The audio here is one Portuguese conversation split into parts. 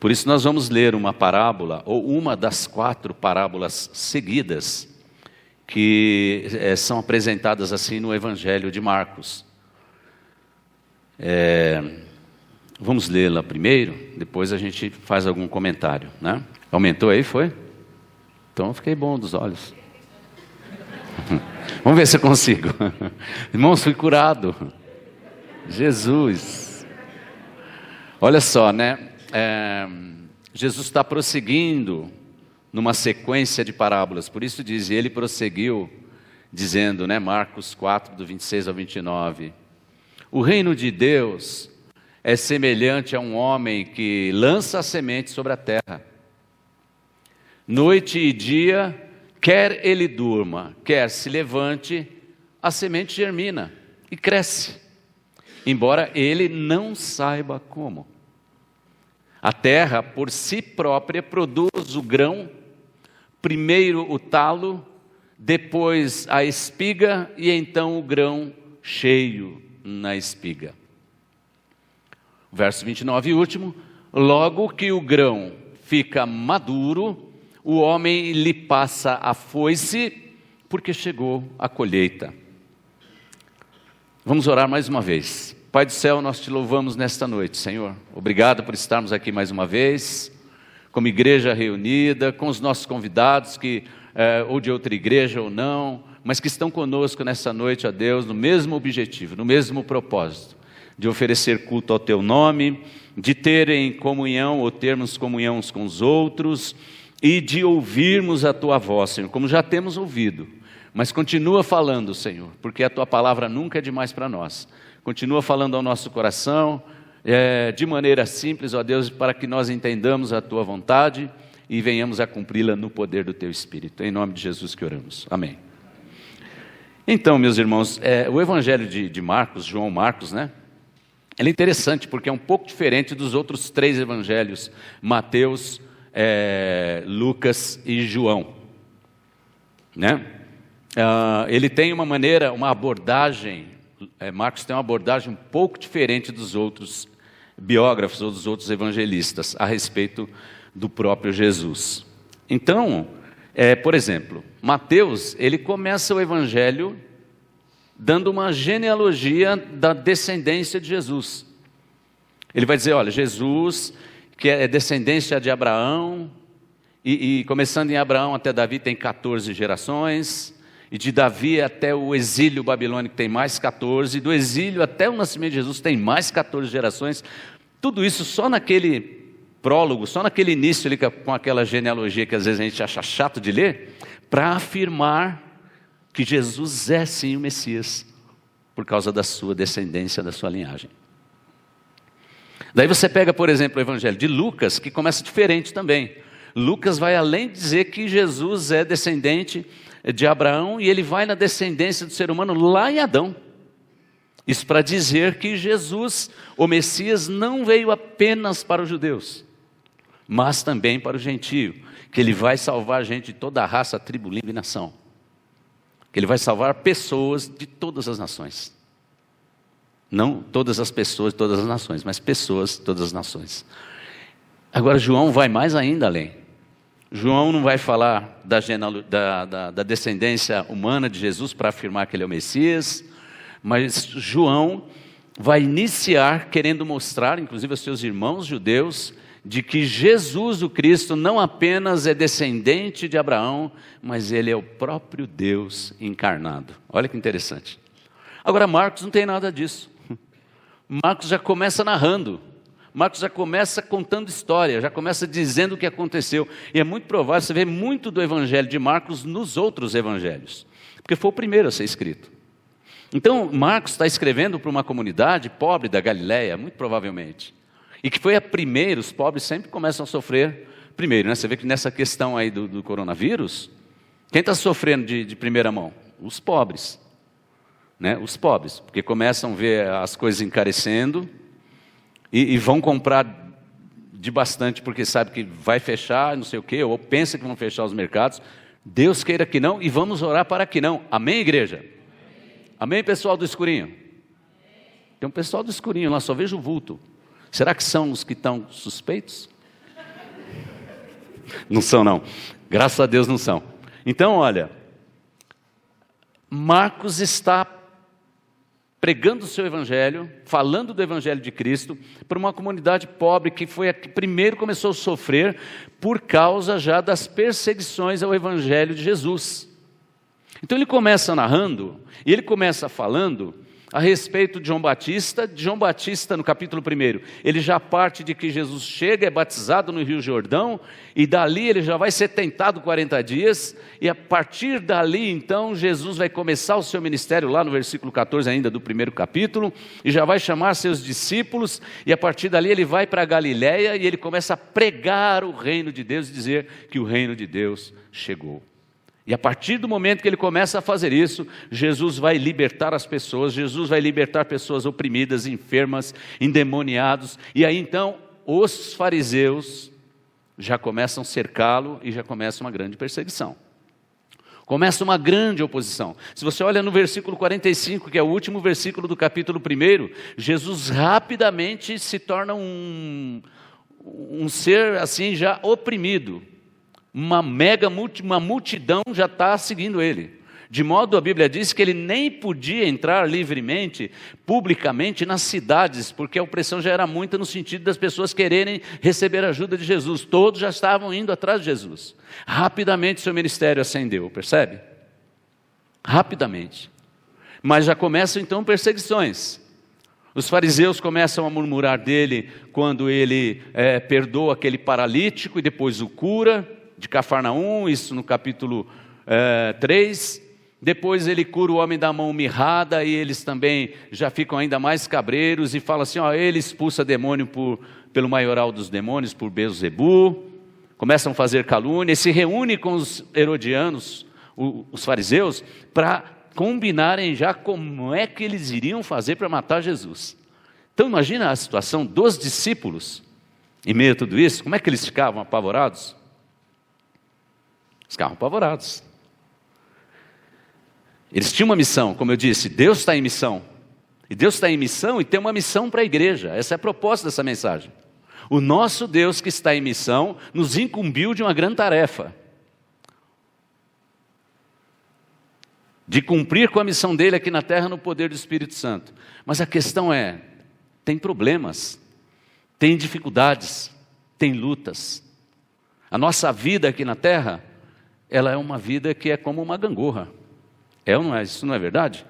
Por isso nós vamos ler uma parábola, ou uma das 4 parábolas seguidas, que são apresentadas assim no Evangelho de Marcos. Vamos lê-la primeiro, depois a gente faz algum comentário, né? Aumentou aí, foi? Então eu fiquei bom dos olhos. Vamos ver se eu consigo. Irmãos, fui curado. Jesus. Olha só, né? Jesus está prosseguindo numa sequência de parábolas. Por isso diz, e ele prosseguiu dizendo, né? Marcos 4, do 26 ao 29. O reino de Deus é semelhante a um homem que lança a semente sobre a terra. Noite e dia, quer ele durma, quer se levante, a semente germina e cresce, embora ele não saiba como. A terra, por si própria, produz o grão, primeiro o talo, depois a espiga e então o grão cheio na espiga. Verso 29 e último, logo que o grão fica maduro, o homem lhe passa a foice, porque chegou a colheita. Vamos orar mais uma vez. Pai do céu, nós te louvamos nesta noite, Senhor. Obrigado por estarmos aqui mais uma vez, como igreja reunida, com os nossos convidados, ou de outra igreja ou não, mas que estão conosco nessa noite, ó Deus, no mesmo objetivo, no mesmo propósito, de oferecer culto ao Teu nome, de terem comunhão ou termos comunhão uns com os outros, e de ouvirmos a Tua voz, Senhor, como já temos ouvido. Mas continua falando, Senhor, porque a Tua palavra nunca é demais para nós. Continua falando ao nosso coração, de maneira simples, ó Deus, para que nós entendamos a Tua vontade e venhamos a cumpri-la no poder do Teu Espírito. Em nome de Jesus que oramos. Amém. Então, meus irmãos, o Evangelho de Marcos, João Marcos, né? Ele é interessante porque é um pouco diferente dos outros 3 evangelhos, Mateus, Lucas e João, né? Ele tem uma abordagem, Marcos tem uma abordagem um pouco diferente dos outros biógrafos ou dos outros evangelistas a respeito do próprio Jesus. Então, por exemplo, Mateus, ele começa o evangelho dando uma genealogia da descendência de Jesus. Ele vai dizer, olha, Jesus, que é descendência de Abraão, e começando em Abraão até Davi tem 14 gerações, e de Davi até o exílio babilônico tem mais 14, e do exílio até o nascimento de Jesus tem mais 14 gerações. Tudo isso só naquele prólogo, só naquele início ali, com aquela genealogia que às vezes a gente acha chato de ler, para afirmar que Jesus é sim o Messias, por causa da sua descendência, da sua linhagem. Daí você pega, por exemplo, o Evangelho de Lucas, que começa diferente também. Lucas vai além de dizer que Jesus é descendente de Abraão, e ele vai na descendência do ser humano lá em Adão. Isso para dizer que Jesus, o Messias, não veio apenas para os judeus, mas também para o gentio, que ele vai salvar gente de toda a raça, tribo, língua e nação. Que ele vai salvar pessoas de todas as nações. Não todas as pessoas de todas as nações, mas pessoas de todas as nações. Agora João vai mais ainda além. João não vai falar da descendência humana de Jesus para afirmar que ele é o Messias, mas João vai iniciar querendo mostrar, inclusive aos seus irmãos judeus, de que Jesus o Cristo não apenas é descendente de Abraão, mas ele é o próprio Deus encarnado. Olha que interessante. Agora Marcos não tem nada disso. Marcos já começa narrando. Marcos já começa contando história, já começa dizendo o que aconteceu. E é muito provável, você vê muito do Evangelho de Marcos nos outros evangelhos, porque foi o primeiro a ser escrito. Então Marcos está escrevendo para uma comunidade pobre da Galileia, muito provavelmente. E que foi a primeira, os pobres sempre começam a sofrer primeiro, né? Você vê que nessa questão aí do coronavírus, quem está sofrendo de primeira mão? Os pobres, né? Os pobres, porque começam a ver as coisas encarecendo e vão comprar de bastante, porque sabe que vai fechar, não sei o quê, ou pensa que vão fechar os mercados. Deus queira que não, e vamos orar para que não. Amém, igreja? Amém, pessoal do escurinho? Tem um pessoal do escurinho lá, só vejo o vulto. Será que são os que estão suspeitos? Não são, não. Graças a Deus não são. Então, olha, Marcos está pregando o seu evangelho, falando do evangelho de Cristo, para uma comunidade pobre que foi a que primeiro começou a sofrer por causa já das perseguições ao evangelho de Jesus. Então ele começa narrando, e ele começa falando a respeito de João Batista. De João Batista, no capítulo 1, ele já parte de que Jesus chega, é batizado no Rio Jordão, e dali ele já vai ser tentado 40 dias, e a partir dali, então, Jesus vai começar o seu ministério, lá no versículo 14 ainda do 1º capítulo, e já vai chamar seus discípulos, e a partir dali ele vai para a Galileia, e ele começa a pregar o reino de Deus, e dizer que o reino de Deus chegou. E a partir do momento que ele começa a fazer isso, Jesus vai libertar as pessoas, Jesus vai libertar pessoas oprimidas, enfermas, endemoniados. E aí então os fariseus já começam a cercá-lo e já começa uma grande perseguição. Começa uma grande oposição. Se você olha no versículo 45, que é o último versículo do capítulo 1, Jesus rapidamente se torna um ser assim já oprimido. Uma multidão já está seguindo ele. De modo, a Bíblia diz que ele nem podia entrar livremente, publicamente, nas cidades, porque a opressão já era muita no sentido das pessoas quererem receber a ajuda de Jesus. Todos já estavam indo atrás de Jesus. Rapidamente seu ministério ascendeu, percebe? Rapidamente. Mas já começam então perseguições. Os fariseus começam a murmurar dele quando ele perdoa aquele paralítico e depois o cura, de Cafarnaum, isso no capítulo 3, depois ele cura o homem da mão mirrada, e eles também já ficam ainda mais cabreiros, e fala assim, ele expulsa demônio pelo maioral dos demônios, por Beelzebu, começam a fazer calúnia, e se reúne com os herodianos, os fariseus, para combinarem já como é que eles iriam fazer para matar Jesus. Então imagina a situação dos discípulos, em meio a tudo isso, como é que eles ficavam apavorados? Ficavam apavorados. Eles tinham uma missão, como eu disse, Deus está em missão. E Deus está em missão e tem uma missão para a igreja. Essa é a proposta dessa mensagem. O nosso Deus que está em missão nos incumbiu de uma grande tarefa. De cumprir com a missão dele aqui na terra no poder do Espírito Santo. Mas a questão é, tem problemas, tem dificuldades, tem lutas. A nossa vida aqui na terra, ela é uma vida que é como uma gangorra. É ou não é? Isso não é verdade?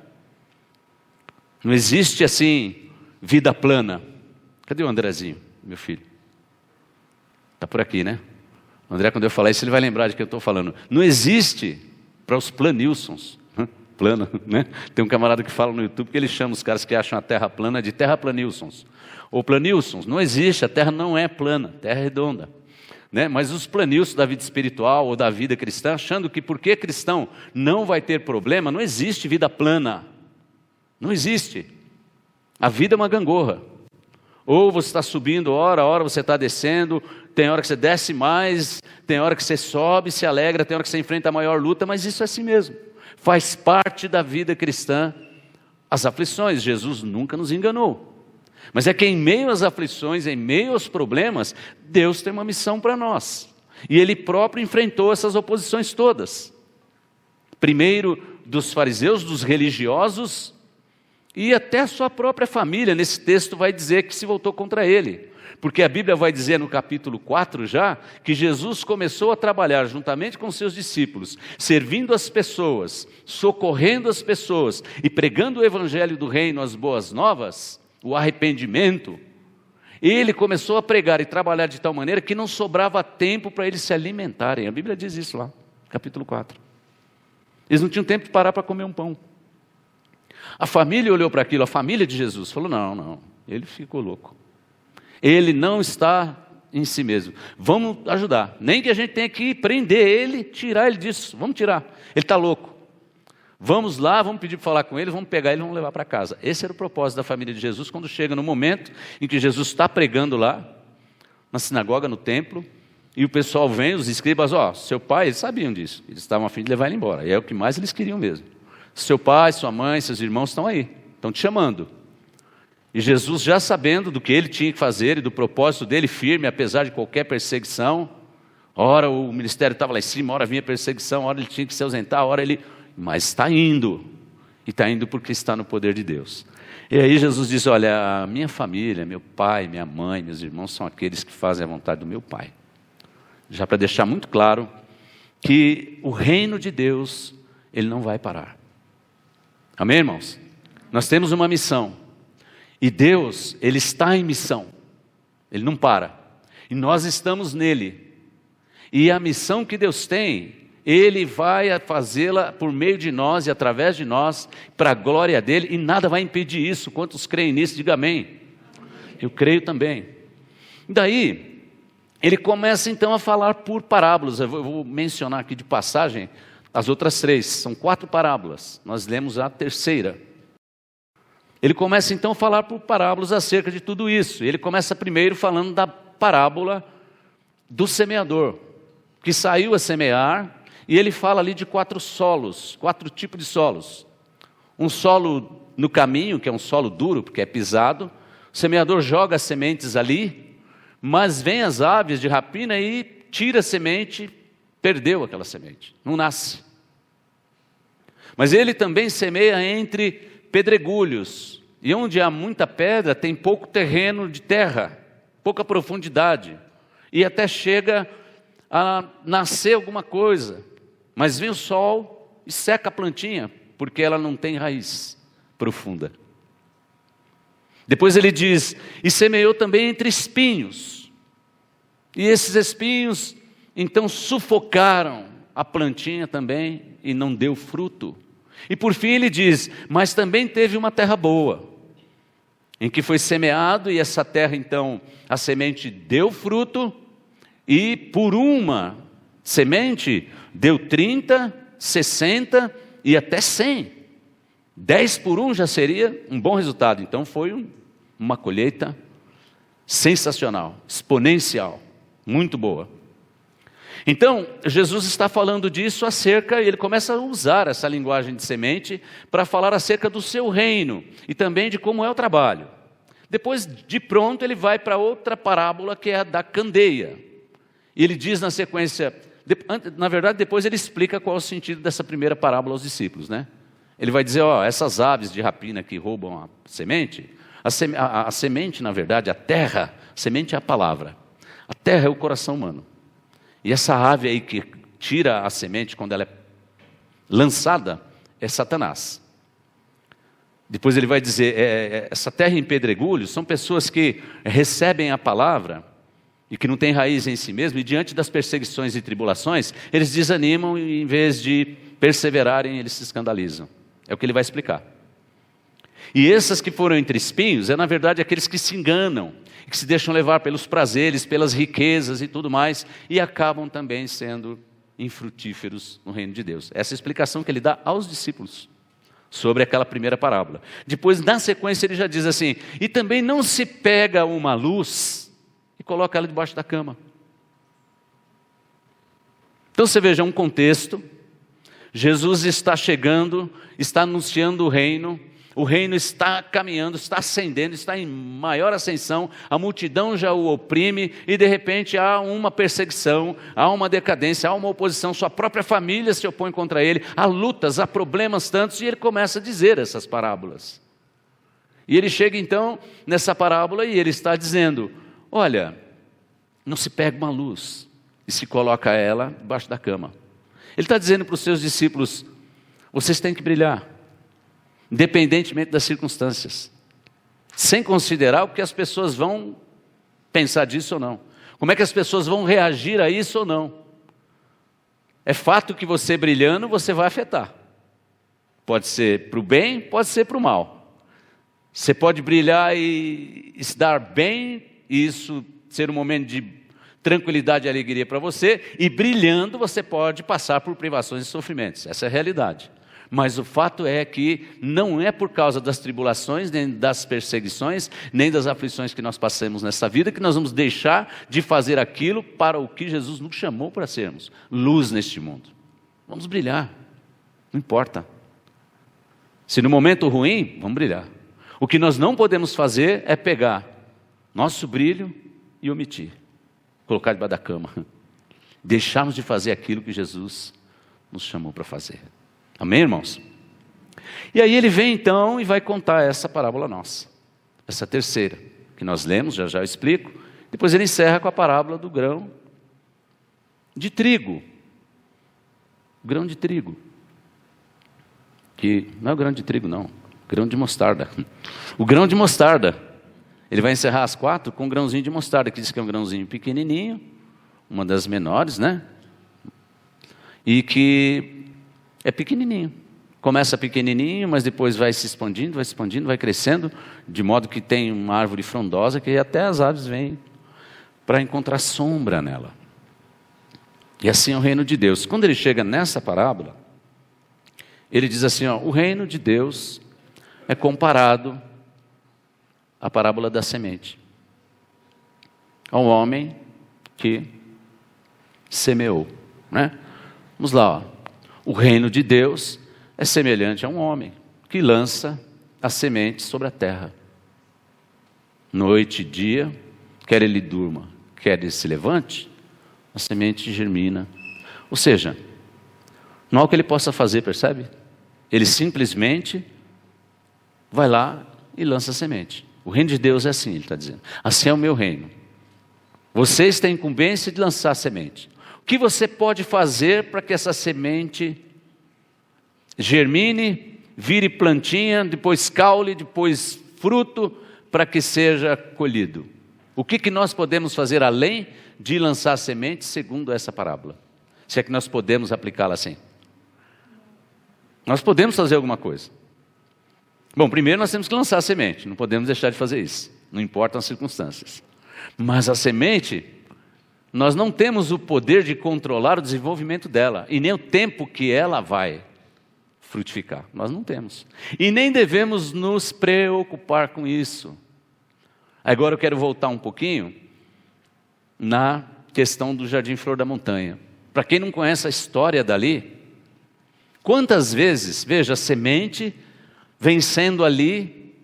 Não existe assim, vida plana. Cadê o Andrezinho, meu filho? Está por aqui, né? O André, quando eu falar isso, ele vai lembrar de que eu estou falando. Não existe para os planilsons. Plana, né? Tem um camarada que fala no YouTube que ele chama os caras que acham a terra plana de terraplanilsons. Ou planilsons. Não existe, a terra não é plana, a terra é redonda. Né? Mas os planilsons da vida espiritual ou da vida cristã, achando que porque cristão não vai ter problema, não existe vida plana. Não existe. A vida é uma gangorra. Ou você está subindo hora a hora, você está descendo, tem hora que você desce mais, tem hora que você sobe, se alegra, tem hora que você enfrenta a maior luta, mas isso é assim mesmo. Faz parte da vida cristã as aflições. Jesus nunca nos enganou. Mas é que em meio às aflições, em meio aos problemas, Deus tem uma missão para nós. E Ele próprio enfrentou essas oposições todas. Primeiro dos fariseus, dos religiosos, e até a sua própria família, nesse texto vai dizer que se voltou contra Ele. Porque a Bíblia vai dizer no capítulo 4 já, que Jesus começou a trabalhar juntamente com seus discípulos, servindo as pessoas, socorrendo as pessoas e pregando o evangelho do reino, as boas novas, o arrependimento. Ele começou a pregar e trabalhar de tal maneira que não sobrava tempo para eles se alimentarem. A Bíblia diz isso lá, capítulo 4. Eles não tinham tempo de parar para comer um pão. A família olhou para aquilo, a família de Jesus, falou, não, ele ficou louco. Ele não está em si mesmo. Vamos ajudar. Nem que a gente tenha que prender ele, tirar ele disso. Vamos tirar. Ele está louco. Vamos lá, vamos pedir para falar com ele, vamos pegar ele e vamos levar para casa. Esse era o propósito da família de Jesus, quando chega no momento em que Jesus está pregando lá, na sinagoga, no templo, e o pessoal vem, os escribas, seu pai, eles sabiam disso. Eles estavam a fim de levar ele embora. E é o que mais eles queriam mesmo. Seu pai, sua mãe, seus irmãos estão aí. Estão te chamando. E Jesus, já sabendo do que ele tinha que fazer e do propósito dele firme, apesar de qualquer perseguição, Ora o ministério estava lá em cima, ora vinha perseguição, ora ele tinha que se ausentar, ora ele... Mas está indo. E está indo porque está no poder de Deus. E aí Jesus diz, olha, a minha família, meu pai, minha mãe, meus irmãos são aqueles que fazem a vontade do meu Pai. Já para deixar muito claro que o reino de Deus, ele não vai parar. Amém, irmãos? Nós temos uma missão. E Deus, ele está em missão. Ele não para. E nós estamos nele. E a missão que Deus tem, Ele vai fazê-la por meio de nós e através de nós, para a glória dEle, e nada vai impedir isso. Quantos creem nisso, diga amém. Eu creio também. Daí, ele começa então a falar por parábolas. Eu vou mencionar aqui de passagem as outras 3, são 4 parábolas. Nós lemos a terceira. Ele começa então a falar por parábolas acerca de tudo isso. Ele começa primeiro falando da parábola do semeador, que saiu a semear, e ele fala ali de 4 solos, 4 tipos de solos. Um solo no caminho, que é um solo duro, porque é pisado. O semeador joga as sementes ali, mas vem as aves de rapina e tira a semente, perdeu aquela semente, não nasce. Mas ele também semeia entre pedregulhos, e onde há muita pedra, tem pouco terreno de terra, pouca profundidade, e até chega a nascer alguma coisa, mas vem o sol e seca a plantinha, porque ela não tem raiz profunda. Depois ele diz, e semeou também entre espinhos, e esses espinhos então sufocaram a plantinha também, e não deu fruto. E por fim ele diz, mas também teve uma terra boa, em que foi semeado, e essa terra então, a semente deu fruto, e por uma semente, deu 30, 60 e até 100. 10 por 1 já seria um bom resultado. Então foi uma colheita sensacional, exponencial, muito boa. Então, Jesus está falando disso acerca, e ele começa a usar essa linguagem de semente para falar acerca do seu reino e também de como é o trabalho. Depois, de pronto, ele vai para outra parábola que é a da candeia. E ele diz na sequência, na verdade, depois ele explica qual é o sentido dessa primeira parábola aos discípulos, né? Ele vai dizer, essas aves de rapina que roubam a semente, a semente, na verdade, a terra, a semente é a palavra. A terra é o coração humano. E essa ave aí que tira a semente quando ela é lançada, é Satanás. Depois ele vai dizer, essa terra em pedregulhos são pessoas que recebem a palavra e que não têm raiz em si mesmo, e diante das perseguições e tribulações, eles desanimam e em vez de perseverarem, eles se escandalizam. É o que ele vai explicar. E essas que foram entre espinhos, na verdade aqueles que se enganam, que se deixam levar pelos prazeres, pelas riquezas e tudo mais, e acabam também sendo infrutíferos no reino de Deus. Essa é a explicação que ele dá aos discípulos sobre aquela primeira parábola. Depois, na sequência, ele já diz assim, e também não se pega uma luz e coloca ela debaixo da cama. Então você veja um contexto, Jesus está chegando, está anunciando o reino está caminhando, está ascendendo, está em maior ascensão, a multidão já o oprime, e de repente há uma perseguição, há uma decadência, há uma oposição, sua própria família se opõe contra ele, há lutas, há problemas tantos, e ele começa a dizer essas parábolas. E ele chega então nessa parábola e ele está dizendo, olha, não se pega uma luz e se coloca ela debaixo da cama. Ele está dizendo para os seus discípulos, vocês têm que brilhar, independentemente das circunstâncias, sem considerar o que as pessoas vão pensar disso ou não, como é que as pessoas vão reagir a isso ou não. É fato que você brilhando, você vai afetar, pode ser para o bem, pode ser para o mal. Você pode brilhar e se dar bem, e isso ser um momento de tranquilidade e alegria para você, e brilhando você pode passar por privações e sofrimentos, essa é a realidade. Mas o fato é que não é por causa das tribulações, nem das perseguições, nem das aflições que nós passamos nessa vida, que nós vamos deixar de fazer aquilo para o que Jesus nos chamou para sermos, luz neste mundo. Vamos brilhar, não importa. Se no momento ruim, vamos brilhar. O que nós não podemos fazer é pegar nosso brilho e omitir, colocar debaixo da cama. deixarmos de fazer aquilo que Jesus nos chamou para fazer. Amém, irmãos? E aí ele vem então e vai contar essa parábola nossa, essa terceira, que nós lemos, já eu explico. Depois ele encerra com a parábola do grão de trigo. O grão de trigo. Que não é o grão de trigo, não. Grão de mostarda. O grão de mostarda. Ele vai encerrar as 4 com um grãozinho de mostarda, que diz que é um grãozinho pequenininho, uma das menores, né? E que é pequenininho. Começa pequenininho, mas depois vai se expandindo, vai crescendo, de modo que tem uma árvore frondosa que até as aves vêm para encontrar sombra nela. E assim é o reino de Deus. Quando ele chega nessa parábola, ele diz assim, o reino de Deus é comparado à parábola da semente. Ao homem que semeou, né? Vamos lá, o reino de Deus é semelhante a um homem que lança a semente sobre a terra. Noite e dia, quer ele durma, quer ele se levante, a semente germina. Ou seja, não há o que ele possa fazer, percebe? Ele simplesmente vai lá e lança a semente. O reino de Deus é assim, ele está dizendo. Assim é o meu reino. Vocês têm incumbência de lançar a semente. O que você pode fazer para que essa semente germine, vire plantinha, depois caule, depois fruto, para que seja colhido? O que nós podemos fazer além de lançar a semente, segundo essa parábola? Se é que nós podemos aplicá-la assim. Nós podemos fazer alguma coisa. Bom, primeiro nós temos que lançar a semente, não podemos deixar de fazer isso, não importam as circunstâncias. Mas a semente, nós não temos o poder de controlar o desenvolvimento dela, e nem o tempo que ela vai frutificar, nós não temos. E nem devemos nos preocupar com isso. Agora eu quero voltar um pouquinho na questão do Jardim Flor da Montanha. Para quem não conhece a história dali, quantas vezes, veja, a semente vem sendo ali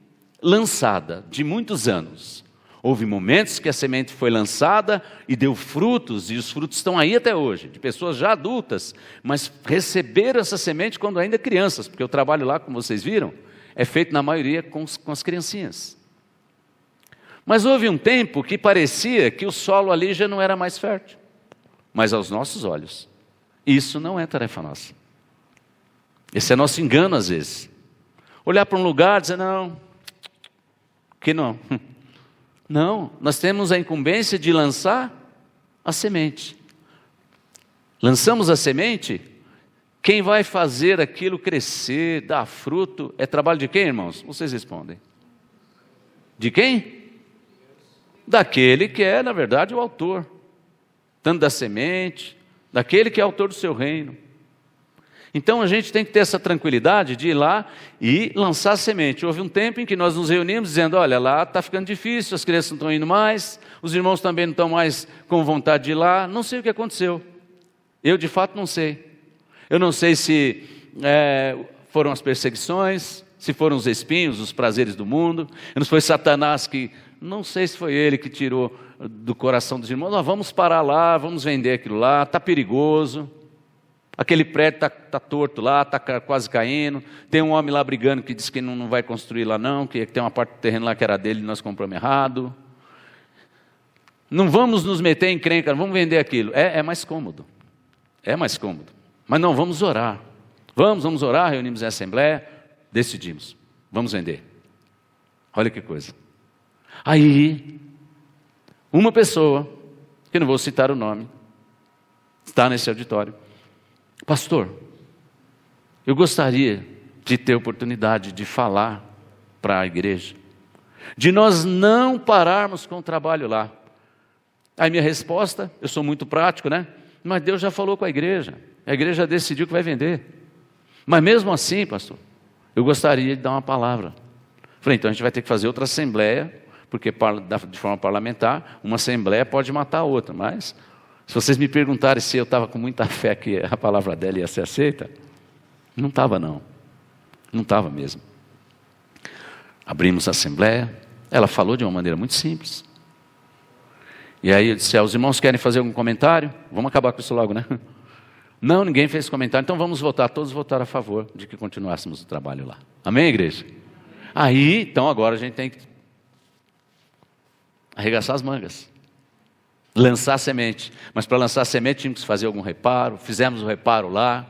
lançada, de muitos anos. Houve momentos que a semente foi lançada e deu frutos, e os frutos estão aí até hoje, de pessoas já adultas, mas receberam essa semente quando ainda crianças, porque o trabalho lá, como vocês viram, é feito na maioria com as criancinhas. Mas houve um tempo que parecia que o solo ali já não era mais fértil, mas aos nossos olhos, isso não é tarefa nossa. Esse é nosso engano às vezes. Olhar para um lugar e dizer, não, que não. Não, nós temos a incumbência de lançar a semente. Lançamos a semente, quem vai fazer aquilo crescer, dar fruto, é trabalho de quem, irmãos? Vocês respondem. De quem? Daquele que é, na verdade, o autor. Tanto da semente, daquele que é autor do seu reino. Então a gente tem que ter essa tranquilidade de ir lá e lançar a semente. Houve um tempo em que nós nos reunimos dizendo, olha, lá está ficando difícil, as crianças não estão indo mais, os irmãos também não estão mais com vontade de ir lá, não sei o que aconteceu. Eu de fato não sei. Eu não sei se foram as perseguições, se foram os espinhos, os prazeres do mundo, não foi Satanás que, não sei se foi ele que tirou do coração dos irmãos, nós vamos parar lá, vamos vender aquilo lá, está perigoso. Aquele prédio está torto lá, está quase caindo. Tem um homem lá brigando que diz que não vai construir lá não, que tem uma parte do terreno lá que era dele e nós compramos errado. Não vamos nos meter em encrenca, vamos vender aquilo. É mais cômodo. É mais cômodo. Mas não, vamos orar. Vamos orar, reunimos em assembleia, decidimos. Vamos vender. Olha que coisa. Aí, uma pessoa, que não vou citar o nome, está nesse auditório. Pastor, eu gostaria de ter oportunidade de falar para a igreja, de nós não pararmos com o trabalho lá. Aí minha resposta, eu sou muito prático, né? Mas Deus já falou com a igreja decidiu que vai vender. Mas mesmo assim, pastor, eu gostaria de dar uma palavra. Falei, então a gente vai ter que fazer outra assembleia, porque de forma parlamentar, uma assembleia pode matar a outra, mas... Se vocês me perguntarem se eu estava com muita fé que a palavra dela ia ser aceita, não estava não. Não estava mesmo. Abrimos a assembleia, ela falou de uma maneira muito simples. E aí eu disse, os irmãos querem fazer algum comentário? Vamos acabar com isso logo, né? Não, ninguém fez comentário, então vamos votar. Todos votaram a favor de que continuássemos o trabalho lá. Amém, igreja? Aí, então agora a gente tem que arregaçar as mangas. Lançar semente. Mas para lançar semente tínhamos que fazer algum reparo. Fizemos o reparo lá.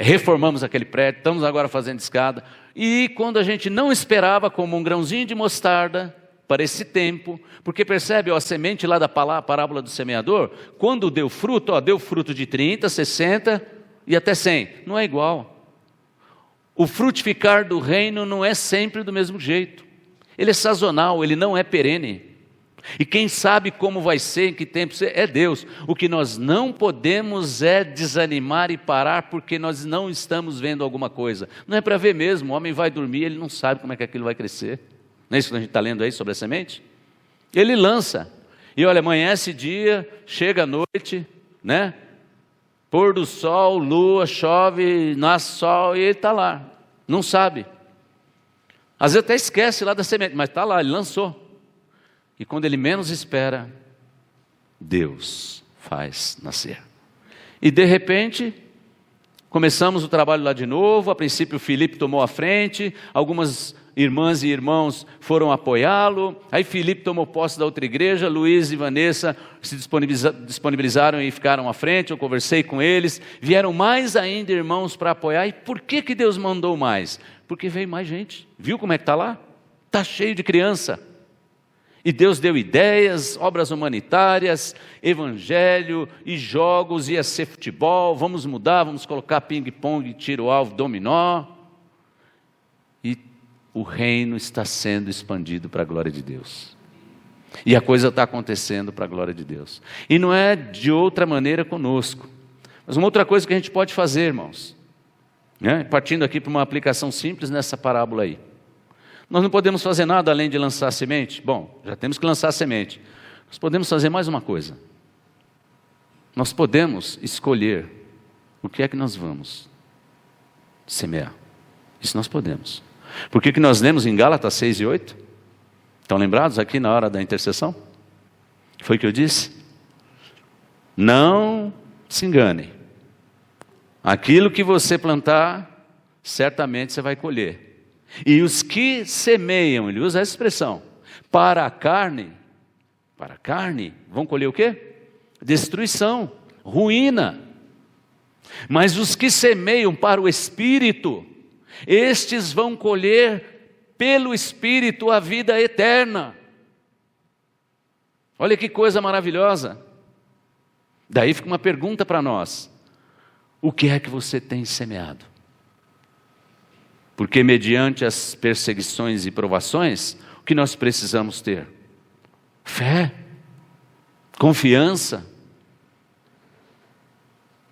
Reformamos aquele prédio. Estamos agora fazendo escada. E quando a gente não esperava, como um grãozinho de mostarda, para esse tempo, porque percebe, a semente lá da parábola do semeador, quando deu fruto, deu fruto de 30, 60 e até 100. Não é igual. O frutificar do reino não é sempre do mesmo jeito. Ele é sazonal, ele não é perene. E quem sabe como vai ser, em que tempo é Deus. O que nós não podemos é desanimar e parar porque nós não estamos vendo alguma coisa. Não é para ver mesmo, o homem vai dormir, ele não sabe como é que aquilo vai crescer. Não é isso que a gente está lendo aí sobre a semente? Ele lança. E olha, amanhece dia, chega a noite, né? Pôr do sol, lua, chove, nasce sol e ele está lá. Não sabe. Às vezes até esquece lá da semente, mas está lá, ele lançou. E quando ele menos espera, Deus faz nascer. E de repente, começamos o trabalho lá de novo. A princípio, Filipe tomou a frente, algumas irmãs e irmãos foram apoiá-lo. Aí Filipe tomou posse da outra igreja, Luiz e Vanessa se disponibilizaram e ficaram à frente. Eu conversei com eles, vieram mais ainda irmãos para apoiar. E por que Deus mandou mais? Porque veio mais gente. Viu como é que está lá? Está cheio de criança. E Deus deu ideias, obras humanitárias, evangelho e jogos, ia ser futebol, vamos mudar, vamos colocar ping-pong, tiro-alvo, dominó. E o reino está sendo expandido para a glória de Deus. E a coisa está acontecendo para a glória de Deus. E não é de outra maneira conosco. Mas uma outra coisa que a gente pode fazer, irmãos, né? Partindo aqui para uma aplicação simples nessa parábola aí. Nós não podemos fazer nada além de lançar semente? Bom, já temos que lançar semente. Nós podemos fazer mais uma coisa. Nós podemos escolher o que é que nós vamos semear. Isso nós podemos. Por que nós lemos em Gálatas 6 e 8? Estão lembrados aqui na hora da intercessão? Foi o que eu disse? Não se engane. Aquilo que você plantar, certamente você vai colher. E os que semeiam, ele usa essa expressão, para a carne, vão colher o quê? Destruição, ruína. Mas os que semeiam para o Espírito, estes vão colher pelo Espírito a vida eterna. Olha que coisa maravilhosa. Daí fica uma pergunta para nós: o que é que você tem semeado? Porque mediante as perseguições e provações, o que nós precisamos ter? Fé, confiança.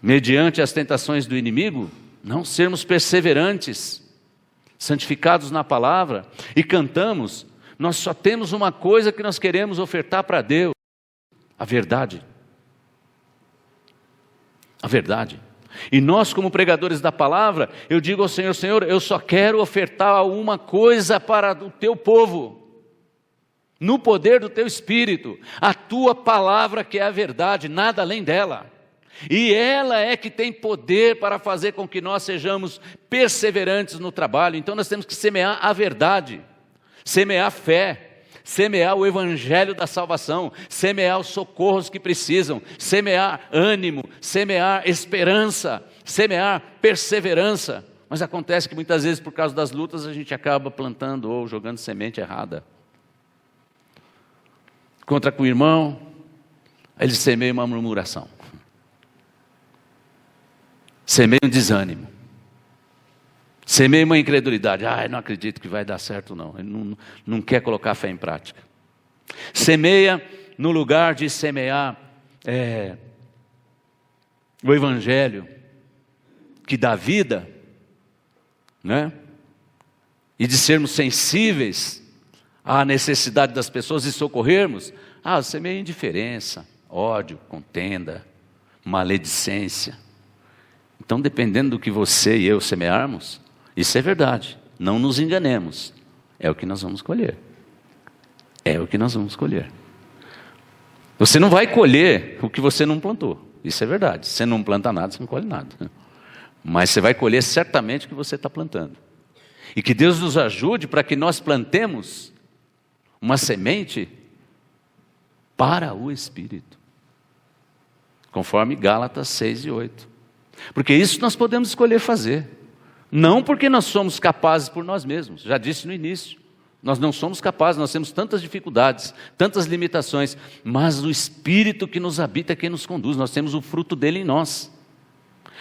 Mediante as tentações do inimigo, não sermos perseverantes, santificados na palavra. E cantamos, nós só temos uma coisa que nós queremos ofertar para Deus: a verdade. A verdade. E nós, como pregadores da palavra, eu digo ao Senhor: Senhor, eu só quero ofertar uma coisa para o teu povo, no poder do teu Espírito, a tua palavra, que é a verdade, nada além dela. E ela é que tem poder para fazer com que nós sejamos perseverantes no trabalho. Então nós temos que semear a verdade, semear fé, semear o evangelho da salvação, semear os socorros que precisam, semear ânimo, semear esperança, semear perseverança. Mas acontece que muitas vezes, por causa das lutas, a gente acaba plantando ou jogando semente errada. Encontra com o irmão, ele semeia uma murmuração, semeia um desânimo, semeia uma incredulidade. Eu não acredito que vai dar certo não. Ele não quer colocar a fé em prática. Semeia no lugar de semear o evangelho que dá vida, né? E de sermos sensíveis à necessidade das pessoas e socorrermos. Semeia indiferença, ódio, contenda, maledicência. Então, dependendo do que você e eu semearmos, isso é verdade, não nos enganemos, é o que nós vamos colher. É o que nós vamos colher. Você não vai colher o que você não plantou. Isso é verdade. Você não planta nada, você não colhe nada. Mas você vai colher certamente o que você está plantando. E que Deus nos ajude para que nós plantemos uma semente para o Espírito. Conforme Gálatas 6 e 8. Porque isso nós podemos escolher fazer. Não porque nós somos capazes por nós mesmos. Já disse no início. Nós não somos capazes, nós temos tantas dificuldades, tantas limitações. Mas o Espírito que nos habita é quem nos conduz. Nós temos o fruto dele em nós.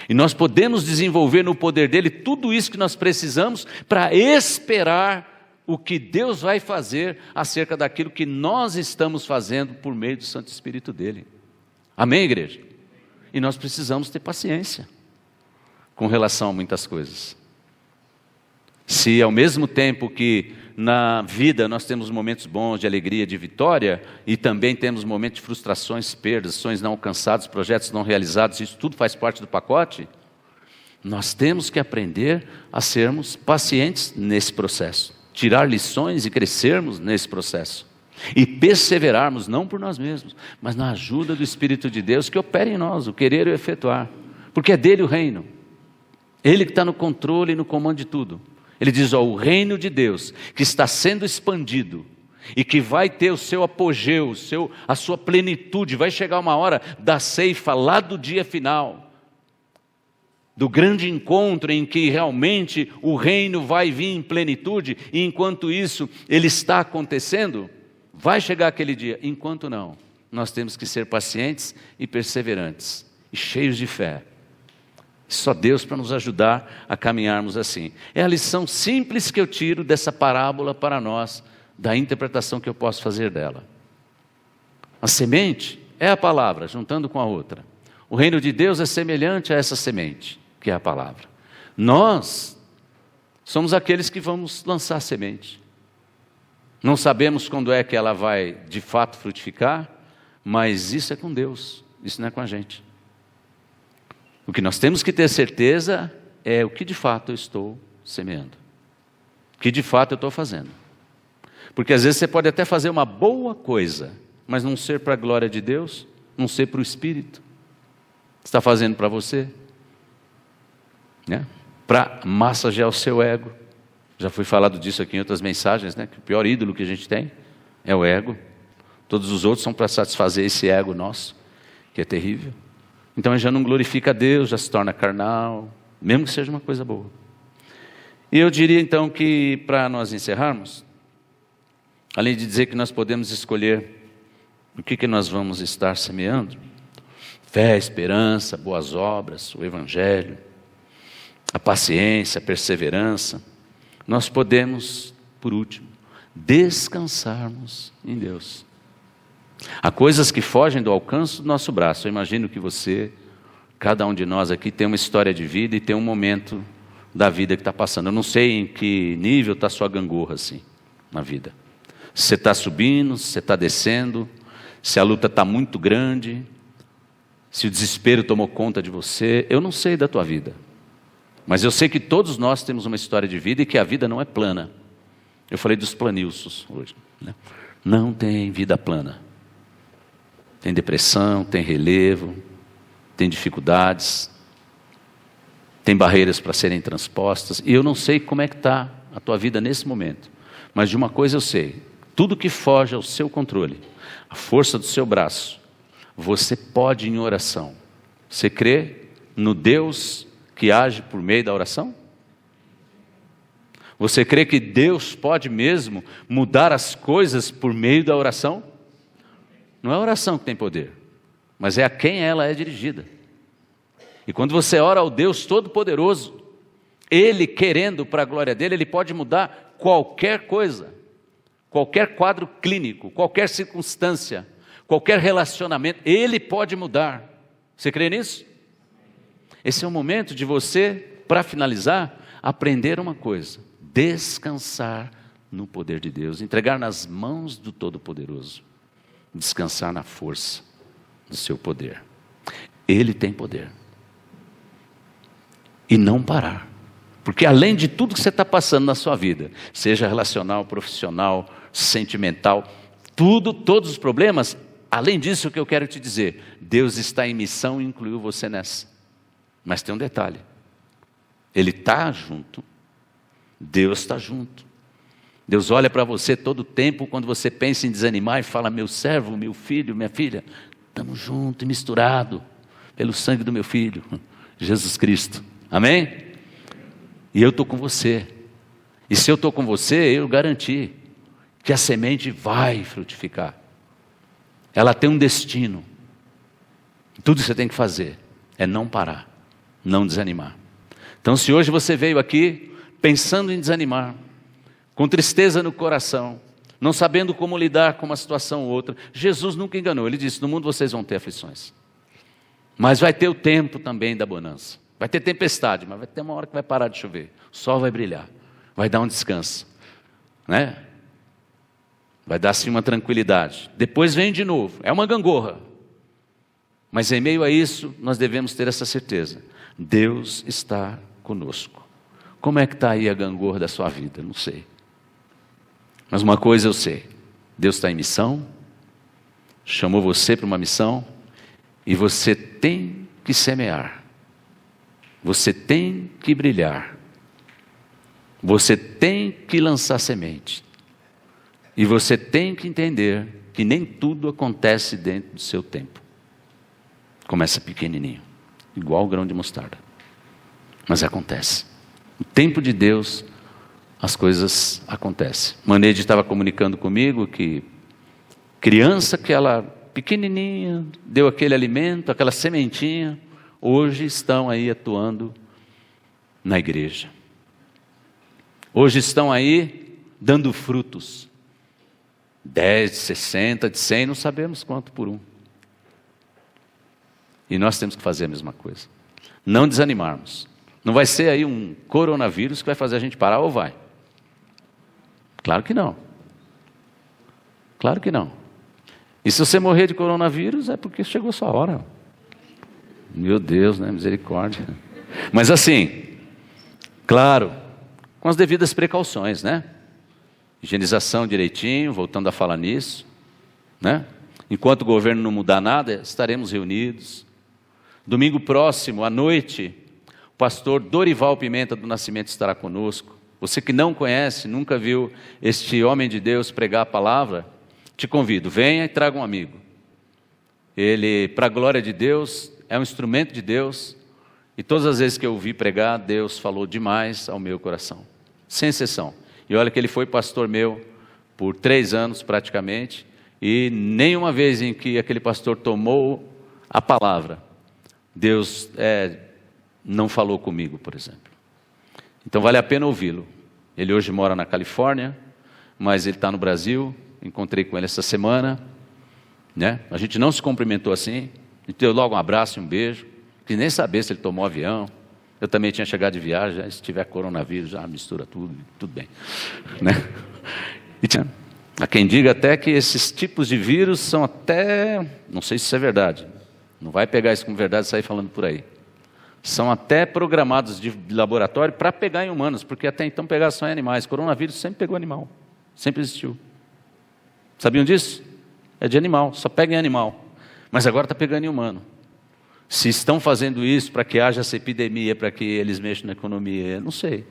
E nós podemos desenvolver no poder dele tudo isso que nós precisamos para esperar o que Deus vai fazer acerca daquilo que nós estamos fazendo por meio do Santo Espírito dele. Amém, igreja? E nós precisamos ter paciência com relação a muitas coisas. Se ao mesmo tempo que na vida nós temos momentos bons de alegria, de vitória, e também temos momentos de frustrações, perdas, sonhos não alcançados, projetos não realizados, isso tudo faz parte do pacote, nós temos que aprender a sermos pacientes nesse processo, tirar lições e crescermos nesse processo, e perseverarmos não por nós mesmos, mas na ajuda do Espírito de Deus que opera em nós, o querer e o efetuar, porque é dele o reino, ele que está no controle e no comando de tudo. Ele diz, o reino de Deus que está sendo expandido e que vai ter o seu apogeu, a sua plenitude, vai chegar uma hora da ceifa lá do dia final, do grande encontro em que realmente o reino vai vir em plenitude, e enquanto isso ele está acontecendo, vai chegar aquele dia. Enquanto não, nós temos que ser pacientes e perseverantes e cheios de fé. Só Deus para nos ajudar a caminharmos assim. É a lição simples que eu tiro dessa parábola para nós, da interpretação que eu posso fazer dela. A semente é a palavra, juntando com a outra. O reino de Deus é semelhante a essa semente, que é a palavra. Nós somos aqueles que vamos lançar a semente. Não sabemos quando é que ela vai de fato frutificar, mas isso é com Deus, isso não é com a gente. O que nós temos que ter certeza é o que de fato eu estou semeando. O que de fato eu estou fazendo. Porque às vezes você pode até fazer uma boa coisa, mas não ser para a glória de Deus, não ser para o Espírito. Você está fazendo para você, né? Para massagear o seu ego. Já foi falado disso aqui em outras mensagens, né? Que o pior ídolo que a gente tem é o ego. Todos os outros são para satisfazer esse ego nosso, que é terrível. Então já não glorifica a Deus, já se torna carnal, mesmo que seja uma coisa boa. E eu diria então que, para nós encerrarmos, além de dizer que nós podemos escolher o que nós vamos estar semeando, fé, esperança, boas obras, o Evangelho, a paciência, a perseverança, nós podemos, por último, descansarmos em Deus. Há coisas que fogem do alcance do nosso braço. Eu imagino que você, cada um de nós aqui, tem uma história de vida e tem um momento da vida que está passando. Eu não sei em que nível está a sua gangorra assim, na vida. Se você está subindo, se você está descendo, se a luta está muito grande, se o desespero tomou conta de você. Eu não sei da tua vida, mas eu sei que todos nós temos uma história de vida e que a vida não é plana. Eu falei dos planilços hoje, né? Não tem vida plana. Tem depressão, tem relevo, tem dificuldades, tem barreiras para serem transpostas. E eu não sei como é que está a tua vida nesse momento. Mas de uma coisa eu sei, tudo que foge ao seu controle, a força do seu braço, você pode em oração. Você crê no Deus que age por meio da oração? Você crê que Deus pode mesmo mudar as coisas por meio da oração? Não é a oração que tem poder, mas é a quem ela é dirigida. E quando você ora ao Deus Todo-Poderoso, Ele querendo para a glória dEle, Ele pode mudar qualquer coisa, qualquer quadro clínico, qualquer circunstância, qualquer relacionamento, Ele pode mudar. Você crê nisso? Esse é o momento de você, para finalizar, aprender uma coisa: descansar no poder de Deus, entregar nas mãos do Todo-Poderoso. Descansar na força do seu poder. Ele tem poder. E não parar. Porque além de tudo que você está passando na sua vida, seja relacional, profissional, sentimental, todos os problemas. Além disso, o que eu quero te dizer, Deus está em missão e incluiu você nessa. Mas tem um detalhe, Ele está junto, Deus está junto. Deus olha para você todo o tempo, quando você pensa em desanimar e fala, meu servo, meu filho, minha filha, estamos juntos e misturados pelo sangue do meu Filho, Jesus Cristo. Amém? E eu estou com você. E se eu estou com você, eu garanti que a semente vai frutificar. Ela tem um destino. Tudo que você tem que fazer é não parar, não desanimar. Então, se hoje você veio aqui pensando em desanimar, com tristeza no coração, não sabendo como lidar com uma situação ou outra, Jesus nunca enganou. Ele disse, no mundo vocês vão ter aflições, mas vai ter o tempo também da bonança. Vai ter tempestade, mas vai ter uma hora que vai parar de chover. O sol vai brilhar, vai dar um descanso, né? Vai dar sim uma tranquilidade. Depois vem de novo, é uma gangorra. Mas em meio a isso, nós devemos ter essa certeza. Deus está conosco. Como é que está aí a gangorra da sua vida? Não sei. Mas uma coisa eu sei. Deus está em missão. Chamou você para uma missão. E você tem que semear. Você tem que brilhar. Você tem que lançar semente. E você tem que entender que nem tudo acontece dentro do seu tempo. Começa pequenininho, igual o grão de mostarda. Mas acontece. No tempo de Deus, as coisas acontecem. Manede estava comunicando comigo que criança que ela pequenininha, deu aquele alimento, aquela sementinha, hoje estão aí atuando na igreja. Hoje estão aí dando frutos. 10, de 60, de 100, não sabemos quanto por um. E nós temos que fazer a mesma coisa. Não desanimarmos. Não vai ser aí um coronavírus que vai fazer a gente parar ou vai? Claro que não. Claro que não. E se você morrer de coronavírus é porque chegou a sua hora. Meu Deus, né? Misericórdia. Mas assim, claro, com as devidas precauções, né? Higienização direitinho, voltando a falar nisso, né? Enquanto o governo não mudar nada, estaremos reunidos. Domingo próximo, à noite, o pastor Dorival Pimenta do Nascimento estará conosco. Você que não conhece, nunca viu este homem de Deus pregar a palavra, te convido, venha e traga um amigo. Ele, para a glória de Deus, é um instrumento de Deus, e todas as vezes que eu ouvi pregar, Deus falou demais ao meu coração, sem exceção. E olha que ele foi pastor meu por 3 anos praticamente, e nenhuma vez em que aquele pastor tomou a palavra, Deus não falou comigo, por exemplo. Então vale a pena ouvi-lo. Ele hoje mora na Califórnia, mas ele está no Brasil, encontrei com ele essa semana, né? A gente não se cumprimentou assim, ele deu logo um abraço e um beijo, quis nem saber se ele tomou avião. Eu também tinha chegado de viagem, se tiver coronavírus, já mistura tudo bem, né? E há quem diga até que esses tipos de vírus são até, não sei se isso é verdade, não vai pegar isso como verdade e sair falando por aí, são até programados de laboratório para pegar em humanos, porque até então pegar só em animais. Coronavírus sempre pegou animal, sempre existiu. Sabiam disso? É de animal, só pega em animal, mas agora está pegando em humano. Se estão fazendo isso para que haja essa epidemia, para que eles mexam na economia, eu não sei.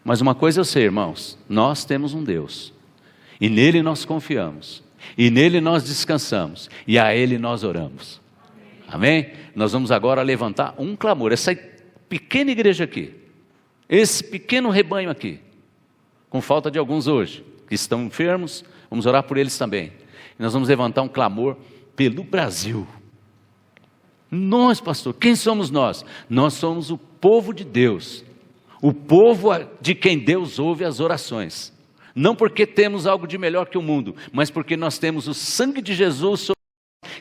Mas uma coisa eu sei, irmãos, nós temos um Deus, e nele nós confiamos, e nele nós descansamos, e a ele nós oramos. Amém? Nós vamos agora levantar um clamor, essa pequena igreja aqui, esse pequeno rebanho aqui, com falta de alguns hoje, que estão enfermos, vamos orar por eles também. E nós vamos levantar um clamor pelo Brasil. Nós, pastor, quem somos nós? Nós somos o povo de Deus, o povo de quem Deus ouve as orações, não porque temos algo de melhor que o mundo, mas porque nós temos o sangue de Jesus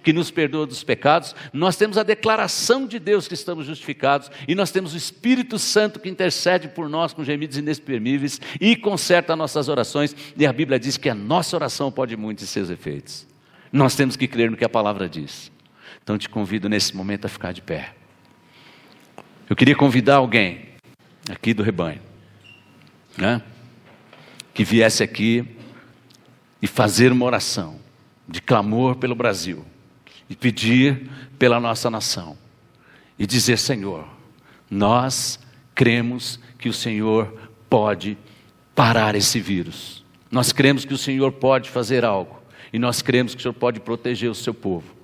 que nos perdoa dos pecados, nós temos a declaração de Deus que estamos justificados, e nós temos o Espírito Santo que intercede por nós com gemidos inexprimíveis e conserta nossas orações, e a Bíblia diz que a nossa oração pode muito em seus efeitos. Nós temos que crer no que a palavra diz. Então te convido nesse momento a ficar de pé. Eu queria convidar alguém aqui do rebanho, né, que viesse aqui e fazer uma oração de clamor pelo Brasil, e pedir pela nossa nação, e dizer: Senhor, nós cremos que o Senhor pode parar esse vírus, nós cremos que o Senhor pode fazer algo, e nós cremos que o Senhor pode proteger o seu povo.